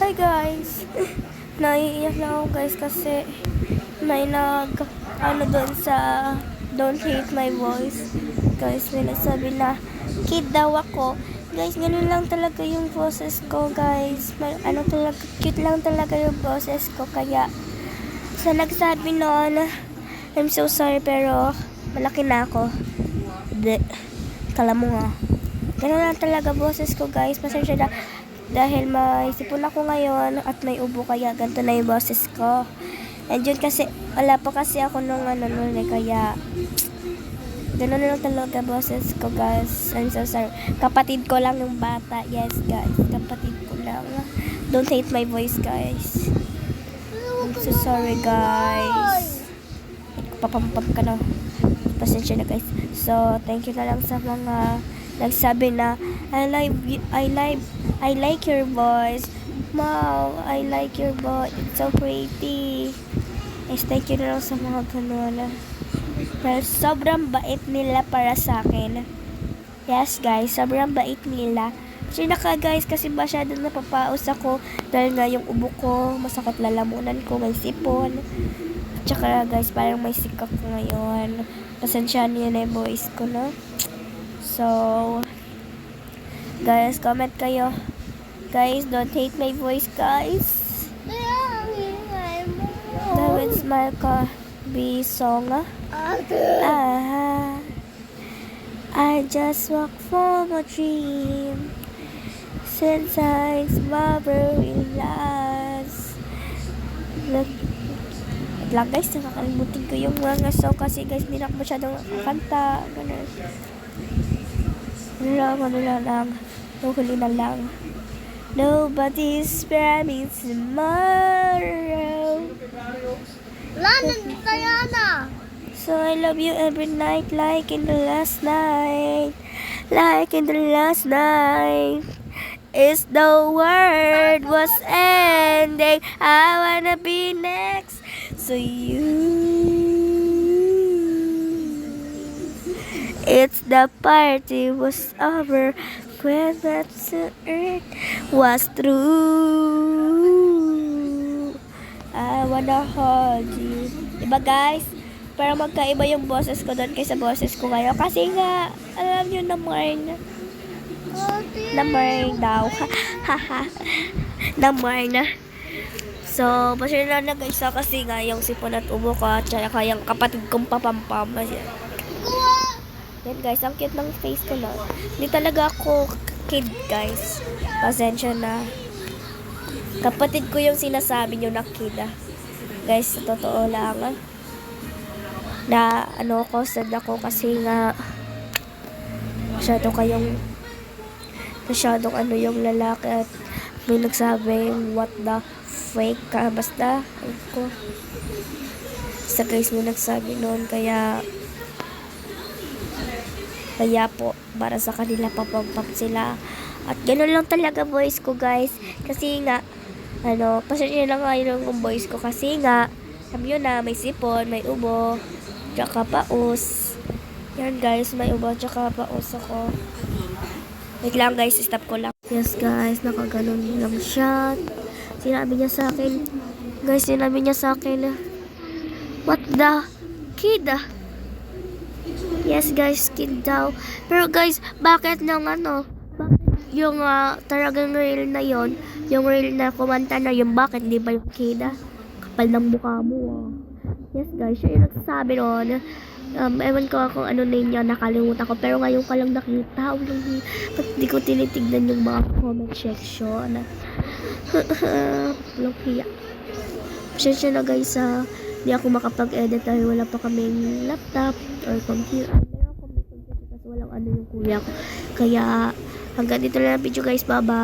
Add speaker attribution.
Speaker 1: Hi guys! Naiiyak na ako guys kasi may doon sa Don't Hate My Voice. Guys, may nagsabi na kid daw ako. Guys, ganun lang talaga yung boses ko guys. Cute lang talaga yung boses ko. Kaya sa nagsabi noon, I'm so sorry pero malaki na ako. Kala mo nga. Ganun lang talaga boses ko guys. Pasensya na. Dahil may sipon ako ngayon at may ubo kaya ganito na yung boses ko. And yun kasi, wala pa kasi ako nung kaya ganun lang talaga boses ko guys. I'm so sorry. Kapatid ko lang yung bata. Yes guys, kapatid ko lang. Don't hate my voice guys. I'm so sorry guys. Papampam ka na. Pasensya na guys. So, thank you na lang sa mga nagsabi na I like your voice. Wow, I like your voice. It's so pretty. Yes, thank you na lang sa mga ganun. Well, sobrang bait nila para sa akin. Yes guys, sobrang bait nila. Sinaka guys, kasi masyadong napapaos ako dahil nga yung ubo ko, masakit lalamunan ko, may sipon. Tsaka guys, parang may sikap ko ngayon. Pasensya niyo na yung voice ko, no? So, guys, comment kayo. Guys, don't hate my voice, guys. David Smile ka. Be song. I just walk for my dream since I very last. Look lang guys, nakakalimutin ko yung mga song kasi guys, hindi na ako masyadong kanta. Ganun. Huli na lang. Nobody's sparing me tomorrow.
Speaker 2: Diana.
Speaker 1: So I love you every night like in the last night. Like in the last night. Is the word was ending. I wanna be next. So it's the party was over when that earth was true. I wanna hold you. Diba guys? Para magkaiba yung boses ko doon kaysa boses ko ngayon. Kasi nga, alam nyo naman. Naman daw. Naman. So, pasensya na guys kasi nga yung sipon at ubo ko at saka yung kapatid kong papampam. Yan guys, ang cute ng face ko na. Hindi talaga ako kid guys. Pasensya na. Kapatid ko yung sinasabi nyo na kid Guys, totoo lang na sad ako kasi nga masyadong yung lalaki at may nagsabi what the fake ka basta ko sa guys may nagsabi noon kaya po para sa kanila papampap sila at ganoon lang talaga voice ko guys kasi nga pasensya lang nga yung voice ko kasi nga sabi nyo na may sipon, may ubo tsaka paus. Yan guys, may ubo tsaka paus ako. Wait lang guys, stop ko lang. Yes guys, nakaganon lang siya. Sinabi niya sa akin, what the kid? Yes guys, kid daw. Pero guys, bakit yung talagang reel na yon, yung reel na kumanta na yung bakit di ba yung kid? Kapal ng mukha mo. Yes guys, siya yung nagsasabi noon. Ewan ko kung ano na niya, nakalimutan ko. Pero ngayon ka lang nakita. Ba't di ko tinitignan yung mga comment section? Lokia. Pasensya na guys di ako makapag-edit dahil wala pa kaming laptop or computer. Meron akong computer kasi walang yung kuya ko. Kaya hanggang dito na lang video guys. Bye bye.